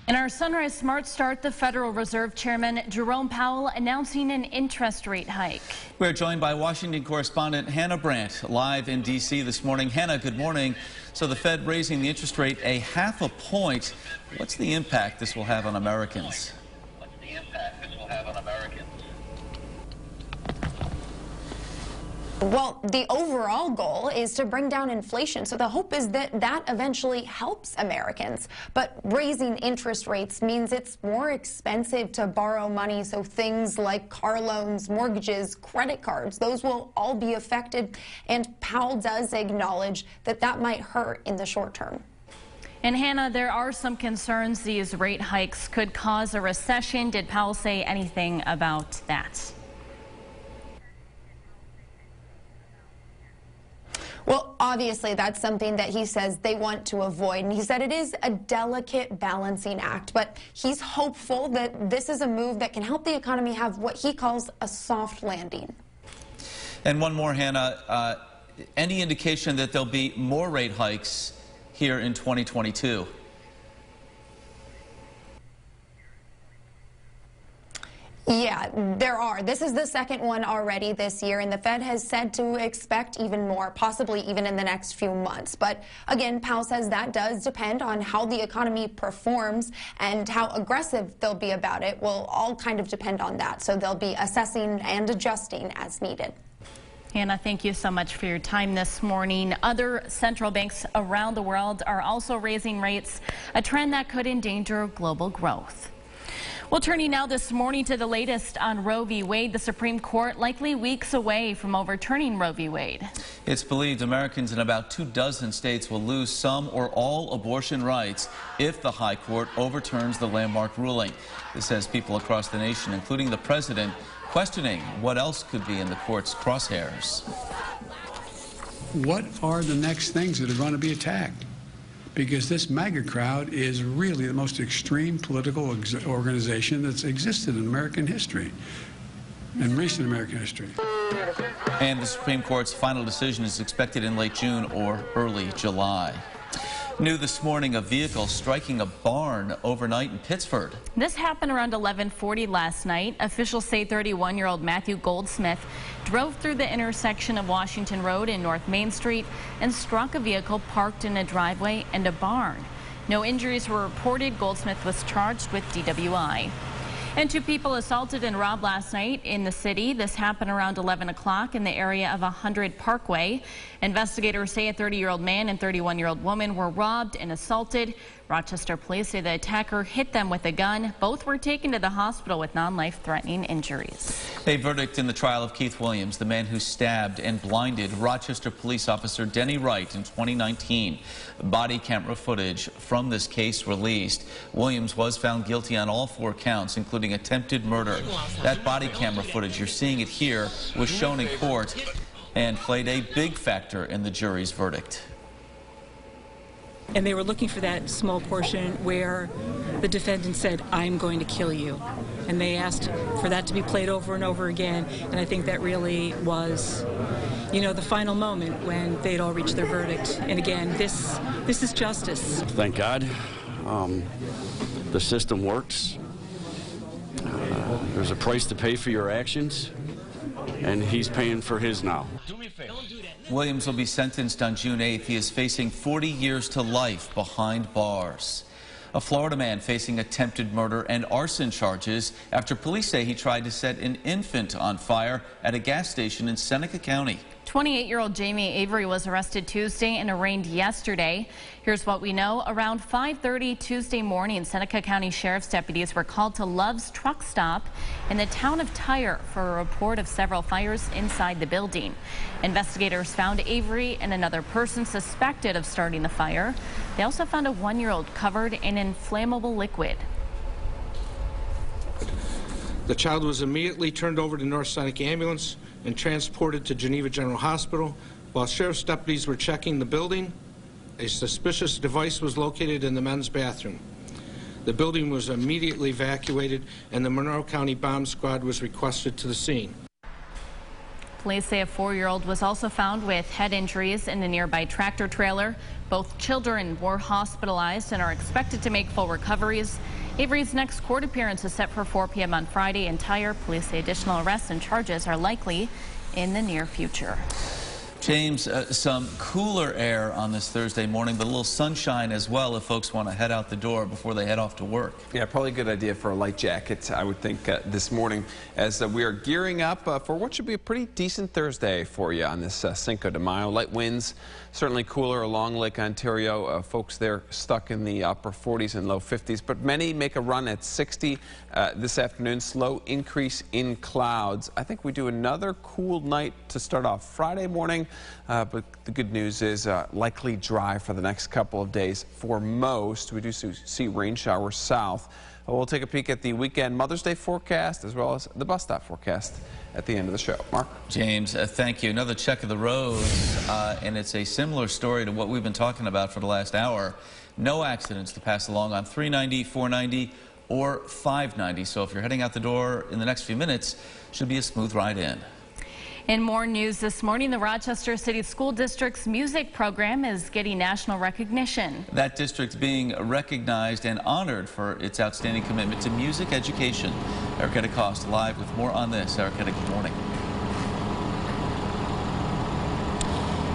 In our Sunrise Smart Start, the Federal Reserve Chairman Jerome Powell announcing an interest rate hike. We're joined by Washington correspondent Hannah Brandt, live in D.C. this morning. Hannah, good morning. So the Fed raising the interest rate a ½ point. What's the impact this will have on Americans? Well, the overall goal is to bring down inflation, so the hope is that that eventually helps Americans. But raising interest rates means it's more expensive to borrow money, so things like car loans, mortgages, credit cards, those will all be affected, and Powell does acknowledge that that might hurt in the short term. And Hannah, there are some concerns these rate hikes could cause a recession. Did Powell say anything about that? Well, obviously, that's something that he says they want to avoid. And he said it is a delicate balancing act, but he's hopeful that this is a move that can help the economy have what he calls a soft landing. And one more, Hannah. Any indication that there'll be more rate hikes here in 2022? Yeah, there are. This is the second one already this year, and the Fed has said to expect even more, possibly even in the next few months. But again, Powell says that does depend on how the economy performs, and how aggressive they'll be about it will all kind of depend on that. So they'll be assessing and adjusting as needed. Hannah, thank you so much for your time this morning. Other central banks around the world are also raising rates, a trend that could endanger global growth. Well, turning now this morning to the latest on Roe v. Wade, the Supreme Court likely weeks away from overturning Roe v. Wade. It's believed Americans in about 24 states will lose some or all abortion rights if the High Court overturns the landmark ruling. This has people across the nation, including the president, questioning what else could be in the court's crosshairs. What are the next things that are going to be attacked? Because this MAGA crowd is really the most extreme political organization that's existed in American history, in recent American history. And the Supreme Court's final decision is expected in late June or early July. New this morning, a vehicle striking a barn overnight in Pittsford. This happened around 11:40 last night. Officials say 31-year-old Matthew Goldsmith drove through the intersection of Washington Road and North Main Street and struck a vehicle parked in a driveway and a barn. No injuries were reported. Goldsmith was charged with DWI. And 2 people assaulted and robbed last night in the city. This happened around 11 o'clock in the area of 100 Parkway. Investigators say a 30-year-old man and 31-year-old woman were robbed and assaulted. Rochester police say the attacker hit them with a gun. Both were taken to the hospital with non-life-threatening injuries. A verdict in the trial of Keith Williams, the man who stabbed and blinded Rochester police officer Denny Wright in 2019. Body camera footage from this case released. Williams was found guilty on all 4 counts, including attempted murder. That body camera footage, you're seeing it here, was shown in court and played a big factor in the jury's verdict. And they were looking for that small portion where the defendant said, "I'm going to kill you." And they asked for that to be played over and over again. And I think that really was, you know, the final moment when they'd all reached their verdict. And again, this is justice. Thank God. The system works. There's a price to pay for your actions, and he's paying for his now. Williams will be sentenced on June 8th. He is facing 40 years to life behind bars. A Florida man facing attempted murder and arson charges after police say he tried to set an infant on fire at a gas station in Seneca County. 28-year-old Jamie Avery was arrested Tuesday and arraigned yesterday. Here's what we know. Around 5:30 Tuesday morning, Seneca County Sheriff's deputies were called to Love's truck stop in the town of Tyre for a report of several fires inside the building. Investigators found Avery and another person suspected of starting the fire. They also found a 1-year-old covered in inflammable liquid. The child was immediately turned over to North Seneca Ambulance and transported to Geneva General Hospital. While sheriff's deputies were checking the building, a suspicious device was located in the men's bathroom. The building was immediately evacuated, and the Monroe County Bomb Squad was requested to the scene. Police say a 4-year-old was also found with head injuries in a nearby tractor trailer. Both children were hospitalized and are expected to make full recoveries. Avery's next court appearance is set for 4 p.m. on Friday in Tyre. Police say additional arrests and charges are likely in the near future. James, some cooler air on this Thursday morning, but a little sunshine as well if folks want to head out the door before they head off to work. Yeah, probably a good idea for a light jacket, I would think, this morning as we are gearing up for what should be a pretty decent Thursday for you on this Cinco de Mayo. Light winds, certainly cooler along Lake Ontario. Folks there stuck in the upper 40s and low 50s, but many make a run at 60 this afternoon. Slow increase in clouds. I think we do another cool night to start off Friday morning. But the good news is likely dry for the next couple of days for most. We do see rain showers south. We'll take a peek at the weekend Mother's Day forecast as well as the bus stop forecast at the end of the show. Mark? James, thank you. Another check of the roads, and it's a similar story to what we've been talking about for the last hour. No accidents to pass along on 390, 490, or 590. So if you're heading out the door in the next few minutes, should be a smooth ride in. In more news this morning, the Rochester City School District's music program is getting national recognition. That district being recognized and honored for its outstanding commitment to music education. Erica DeCoste live with more on this. Erica, good morning.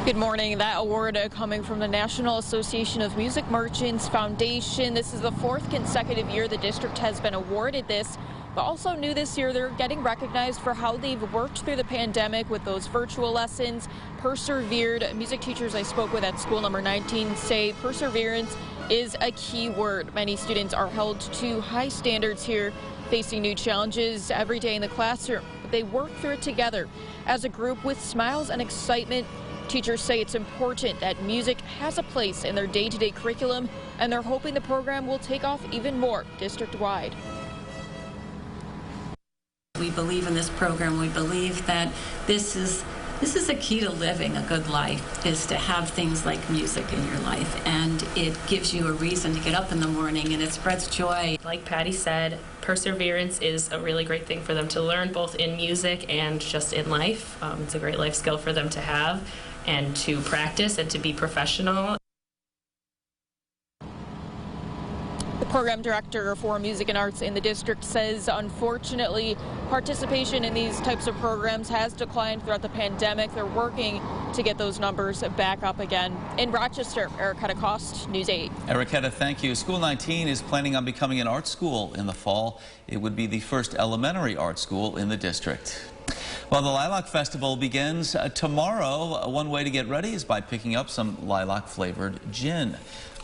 Good morning. That award coming from the National Association of Music Merchants Foundation. This is the 4th consecutive year the district has been awarded this. But also new this year, they're getting recognized for how they've worked through the pandemic with those virtual lessons, persevered. Music teachers I spoke with at school number 19 say perseverance is a key word. Many students are held to high standards here, facing new challenges every day in the classroom. But they work through it together as a group with smiles and excitement. Teachers say it's important that music has a place in their day-to-day curriculum, and they're hoping the program will take off even more district-wide. We believe in this program. We believe that this is a key to living a good life, is to have things like music in your life, and it gives you a reason to get up in the morning, and it spreads joy. Like Patty said, perseverance is a really great thing for them to learn, both in music and just in life. It's a great life skill for them to have and to practice and to be professional. The program director for music and arts in the district says, unfortunately, participation in these types of programs has declined throughout the pandemic. They're working to get those numbers back up again. In Rochester, Erica DeCoste, News 8. Erica, thank you. School 19 is planning on becoming an art school in the fall. It would be the first elementary art school in the district. Well, the Lilac Festival begins tomorrow. One way to get ready is by picking up some lilac-flavored gin.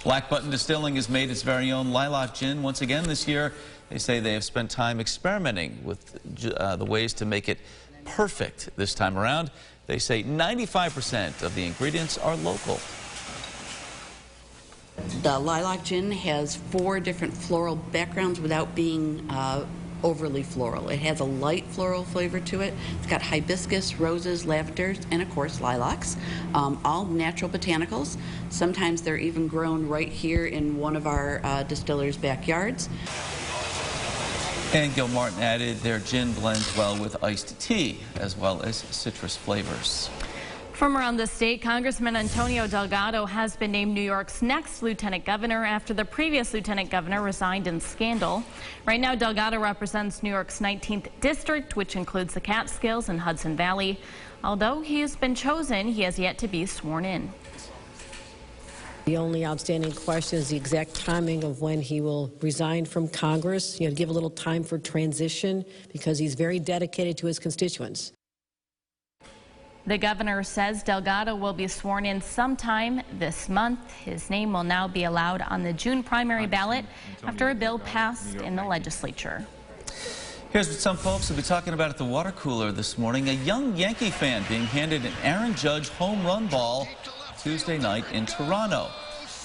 Black Button Distilling has made its very own lilac gin once again this year. They say they have spent time experimenting with the ways to make it perfect this time around. They say 95% of the ingredients are local. The lilac gin has 4 different floral backgrounds without being overly floral. It has a light floral flavor to it. It's got hibiscus, roses, lavenders, and of course lilacs. All natural botanicals. Sometimes they're even grown right here in one of our distillers' backyards. And Gil Martin added their gin blends well with iced tea as well as citrus flavors. From around the state, Congressman Antonio Delgado has been named New York's next lieutenant governor after the previous lieutenant governor resigned in scandal. Right now, Delgado represents New York's 19th district, which includes the Catskills and Hudson Valley. Although he has been chosen, he has yet to be sworn in. The only outstanding question is the exact timing of when he will resign from Congress. You know, to give a little time for transition because he's very dedicated to his constituents. The governor says Delgado will be sworn in sometime this month. His name will now be allowed on the June primary ballot after a bill passed in the legislature. Here's what some folks will be talking about at the water cooler this morning. A young Yankee fan being handed an Aaron Judge home run ball Tuesday night in Toronto.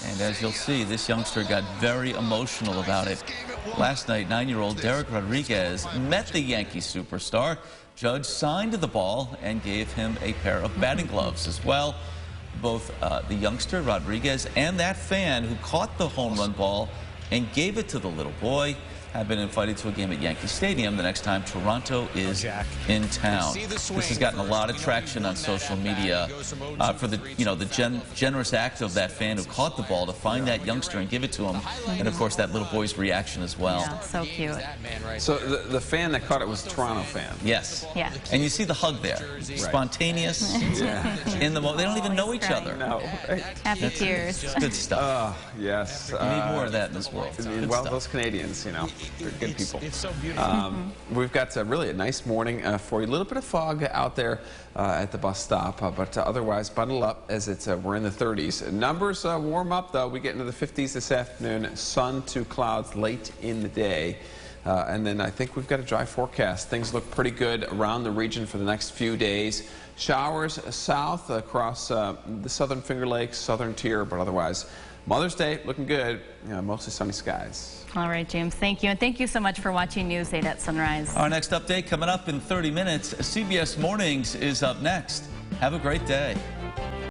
And as you'll see, this youngster got very emotional about it. Last night, 9-year-old Derek Rodriguez met the Yankee superstar. Judge signed the ball and gave him a pair of batting gloves as well. Both the youngster, Rodriguez, and that fan who caught the home run ball and gave it to the little boy have been invited to a game at Yankee Stadium the next time Toronto is in town. This has gotten a lot of traction on social media for the generous act of that fan who caught the ball to find that youngster and give it to him, and of course that little boy's reaction as well. Yeah, so cute. So the fan that caught it was a Toronto fan. Yes. Yeah. And you see the hug there, spontaneous, in the moment. They don't even know each other. No. Happy tears. It's good stuff. Yes. We need more of that in this world. Well, those Canadians, they're good people. We've got really a nice morning for you. A little bit of fog out there at the bus stop, but otherwise bundle up as we're in the 30s. Numbers warm up, though. We get into the 50s this afternoon. Sun to clouds late in the day. And then I think we've got a dry forecast. Things look pretty good around the region for the next few days. Showers south across the southern Finger Lakes, southern tier, but otherwise Mother's Day looking good. Mostly sunny skies. All right, James, thank you. And thank you so much for watching News 8 at Sunrise. Our next update coming up in 30 minutes. CBS Mornings is up next. Have a great day.